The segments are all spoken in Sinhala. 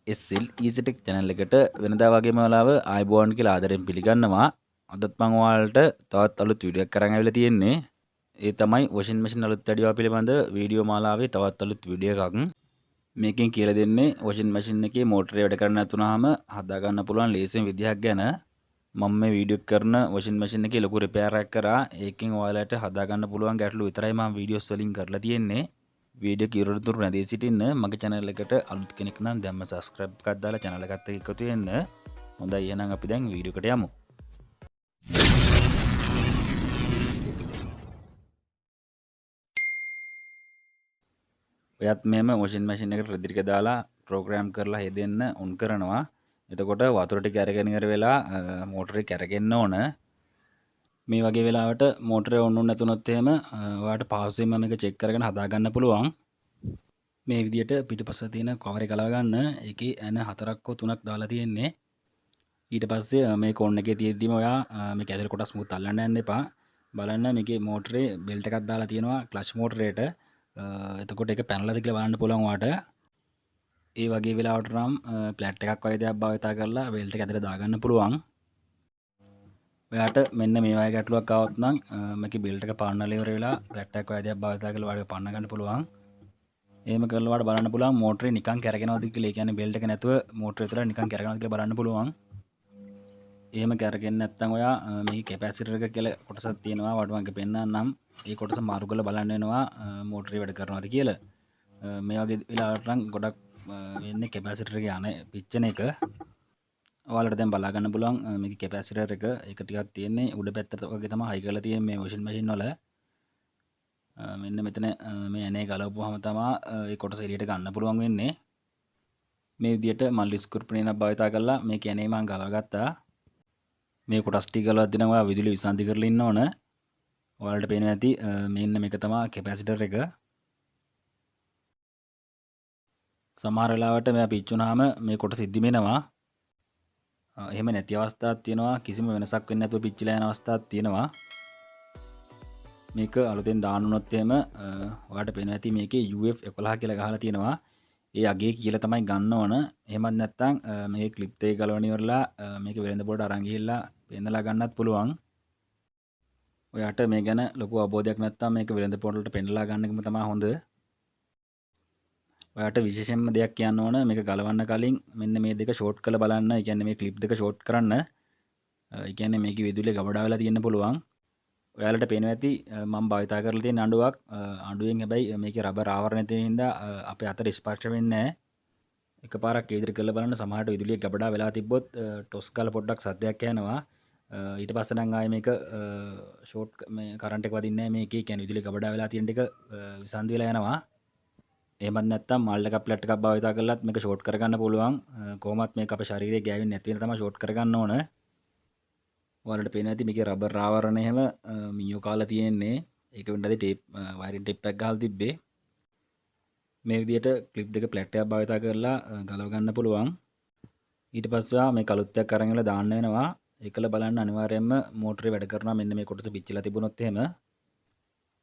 SL Easy Tech channel එකට වෙනදා වගේම වෙලාව ආයිබෝන් කියලා ආදරෙන් පිළිගන්නවා. අදත් මම ඔයාලට තවත් අලුත් වීඩියෝ එකක් අරන් ආවිල්ලා තියෙන්නේ. ඒ තමයි washing machine අලුත් වැඩිවා පිළිබඳ වීඩියෝ මාලාවේ තවත් අලුත් වීඩියෝ එකක්. මේකෙන් කියලා දෙන්නේ washing machine එකේ මෝටරේ වැඩ කරන්න නැතුනහම හදා ගන්න පුළුවන් ලේසියෙන් විදිහක් ගැන. මම මේ වීඩියෝ කරන washing machine එකේ ලොකු රිපෙයාර් එකක් කරා. ඒකෙන් ඔයාලට හදා ගන්න පුළුවන් ගැටලු විතරයි මම වීඩියෝස් වලින් කරලා තියෙන්නේ. වීඩියෝ කිරුතුරු නැදී සිටින්න මගේ channel එකට අලුත් කෙනෙක් නම් දැම්ම subscribe එකක් දාලා channel එකත් එක්ක එකතු වෙන්න. හොඳයි එහෙනම් අපි දැන් වීඩියෝ එකට යමු. ඔයත් මෙහෙම washing machine එකට රෙදි ටික දාලා program කරලා හේදෙන්න on කරනවා. එතකොට වතුර ටික අරගෙන ඉවර වෙලා මෝටරේ කැරගෙන්න ඕන. මේ වගේ වෙලාවට මෝටරේ on වුනේ නැතුනොත් එහෙම ඔයාලට පහසුවෙන්ම මේක check කරගෙන හදා ගන්න පුළුවන්. මේ විදියට පිටපස්ස තියෙන කවරේ ගලව ගන්න. ඒකේ ඇන 4ක් හෝ 3ක් දාලා තියෙන්නේ. ඊට පස්සේ මේ කොන් එකේ තියෙද්දිම ඔයා මේක ඇතුලේ කොටස් මුත් අල්ලන්න යන්න එපා. බලන්න මේකේ මෝටරේ බෙල්ට් එකක් දාලා තියෙනවා ක්ලච් මෝටරේට. එතකොට ඒක පැනලාද කියලා බලන්න පුළුවන් ඔයාට. ඒ වගේ වෙලාවට නම් ප්ලැට් එකක් වගේ දෙයක් භාවිතා කරලා බෙල්ට් එක ඇතුලේ දාගන්න පුළුවන්. ඔයාට මෙන්න මේ වගේ ගැටලුවක් ආවොත් නම් මේකේ බෙල්ට් එක පාන්නලා ඉවර වෙලා ප්ලැට් එකක් වගේ දෙයක් භාවිතා කරලා ඔයාලට පන්න ගන්න පුළුවන්. එහෙම කරලා ඔයාලට බලන්න පුළුවන් මෝටරේ නිකන් කැරගෙනවද කියලා. ඒ කියන්නේ බෙල්ට් එක නැතුව මෝටරේ විතර නිකන් කැරගෙනවද කියලා බලන්න පුළුවන්. එහෙම කැරගෙන්නේ නැත්නම් ඔයා මේකේ කැපැසිටර් එක කියලා කොටසක් තියෙනවා. ඔයාලට මම පෙන්නන්නම්. ඒ කොටස මාරු කරලා බලන්න වෙනවා මෝටරේ වැඩ කරනවද කියලා. මේ වගේ වෙලාවට නම් ගොඩක් වෙන්නේ කැපැසිටර් එක යන පිච්චෙන එක. ඔයාලට දැන් බලා ගන්න පුළුවන් මේකේ කැපැසිටර් එක ඒක ටිකක් තියෙන්නේ උඩ පැත්තට වගේ තමයි හයි කරලා තියෙන්නේ මේ washing machine වල. මෙන්න මෙතන මේ ඇනේ ගලවපුවාම තමයි ඒ කොටස එළියට ගන්න පුළුවන් වෙන්නේ. මේ විදියට මම ලිස්කෘප් ප්‍රේනක් භාවිතා කරලා මේක ඇනේ මම ගලවගත්තා. මේ කොටස් ටික ගලවද්දී නම් ඔයා විදුලිය විසන්ධි කරලා ඉන්න ඕන. ඔයාලට පේනවා ඇති මෙන්න මේක තමයි කැපැසිටර් එක. සමහර වෙලාවට මෙයා පිච්චුනහම මේ කොටස ඉද්දිම එනවා. එහෙම නැති අවස්ථාවක් තියෙනවා. කිසිම වෙනසක් වෙන්නේ නැතුව පිච්චිලා යන අවස්ථාවක් තියෙනවා. මේක අලුතෙන් දාන්න උනොත් එහෙම ඔයාලට පේනවා ඇති මේකේ UF 11 කියලා ගහලා තියෙනවා. ඒ අගේ කියලා තමයි ගන්න ඕන. එහෙමත් නැත්නම් මේකේ ක්ලිප් එක ගලවන ඉවරලා මේක වෙළඳ පොලට අරන් ගිහිල්ලා පෙන්නලා ගන්නත් පුළුවන්. ඔයාට මේ ගැන ලොකු අවබෝධයක් නැත්නම් මේක වෙළඳ පොලට පෙන්නලා ගන්න එකම තමයි හොඳ. ඔයාට විශේෂයෙන්ම දෙයක් කියන්න ඕන මේක ගලවන්න කලින් මෙන්න මේ දෙක ෂෝට් කරලා බලන්න. ඒ කියන්නේ මේ ක්ලිප් දෙක ෂෝට් කරන්න. ඒ කියන්නේ මේකේ විදුලිය ගබඩා වෙලා තියෙන්න පුළුවන්. ඔයාලට පේනවා ඇති මම භාවිතා කරලා තියෙන අඬුවක්. අඬුවෙන් හැබැයි මේකේ රබර් ආවරණය තියෙන හින්දා අපේ අතට ස්පර්ශ වෙන්නේ නැහැ. එකපාරක් ඒ විදිහට කරලා බලන්න සමහරට විදුලිය ගබඩා වෙලා තිබ්බොත් ටොස් ගාලා පොඩ්ඩක් සද්දයක් ඇහෙනවා. ඊට පස්සේ නම් ආයේ මේක ෂෝට් මේ කරන්ට් එක වදින්නේ නැහැ මේකේ. කියන්නේ විදුලිය ගබඩා වෙලා තියෙන ටික විසන්ධි වෙලා යනවා. එහෙමත් නැත්නම් මල් එකක් ප්ලැට් එකක් භාවිතා කරලත් මේක ෂෝට් කරගන්න පුළුවන්. කොහොමත් මේක අපේ ශරීරයේ ගෑවෙන්නේ නැති වෙන තමයි ෂෝට් කරගන්න ඕන. ඔයාලට පේනවා ඇති මේකේ රබර් ආවරණය එහෙම මීයෝ කාලා තියෙන්නේ. ඒක වෙන්නදී ටේප් වයරින් ටේප් එකක් ගහලා තිබ්බේ. මේ විදිහට ක්ලිප් දෙක ප්ලැට් එකක් භාවිතා කරලා ගලව ගන්න පුළුවන්. ඊට පස්සේ මේ කලුත්තයක් අරන් ඉල දාන්න වෙනවා. ඒකල බලන්න අනිවාර්යයෙන්ම මෝටරේ වැඩ කරනවා. මෙන්න මේ කොටස පිච්චිලා තිබුණොත් එහෙම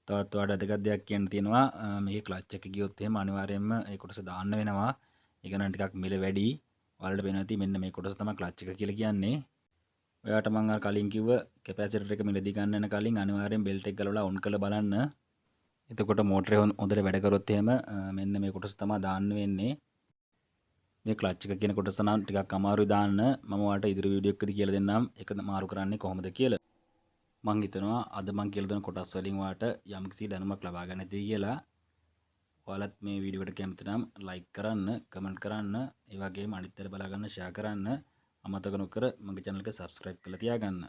තවත් වඩා දෙකක් දෙයක් කියන්න තියෙනවා. මේකේ ක්ලච් එක ගියොත් එහෙම අනිවාර්යයෙන්ම ඒ කොටස දාන්න වෙනවා. ඒක නම් ටිකක් මිල වැඩි. ඔයාලට පේනවා ඇති මෙන්න මේ කොටස තමයි ක්ලච් එක කියලා කියන්නේ. ඔයාට මම අර කලින් කිව්ව කැපැසිටර් එක මිලදී ගන්න යන කලින් අනිවාර්යෙන් බෙල්ට් එක ගලවලා ඔන් කරලා බලන්න. එතකොට මෝටරේ හොඳට වැඩ කරොත් එහෙම මෙන්න මේ කොටස තමයි දාන්න වෙන්නේ. මේ ක්ලච් එක කියන කොටස නම් ටිකක් අමාරුයි දාන්න. මම ඔයාලට ඉදිරි වීඩියෝ එකකදී කියලා දෙන්නම් ඒක මාරු කරන්නේ කොහොමද කියලා. මං හිතනවා අද මං කියලා දෙන කොටස් වලින් ඔයාලට යම්කිසි දැනුමක් ලබා ගන්න ඇති කියලා. ඔයාලත් මේ වීඩියෝ එකට කැමති නම් ලයික් කරන්න, කමෙන්ට් කරන්න, ඒ වගේම අනිත් අයට බලා ගන්න ෂෙයා කරන්න. අමතක නොකර මගේ channel එක subscribe කරලා තියාගන්න.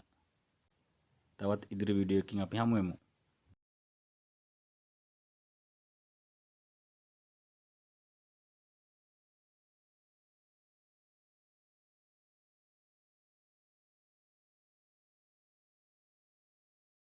තවත් ඉදිරි වීඩියෝ එකකින් අපි හමු වෙමු.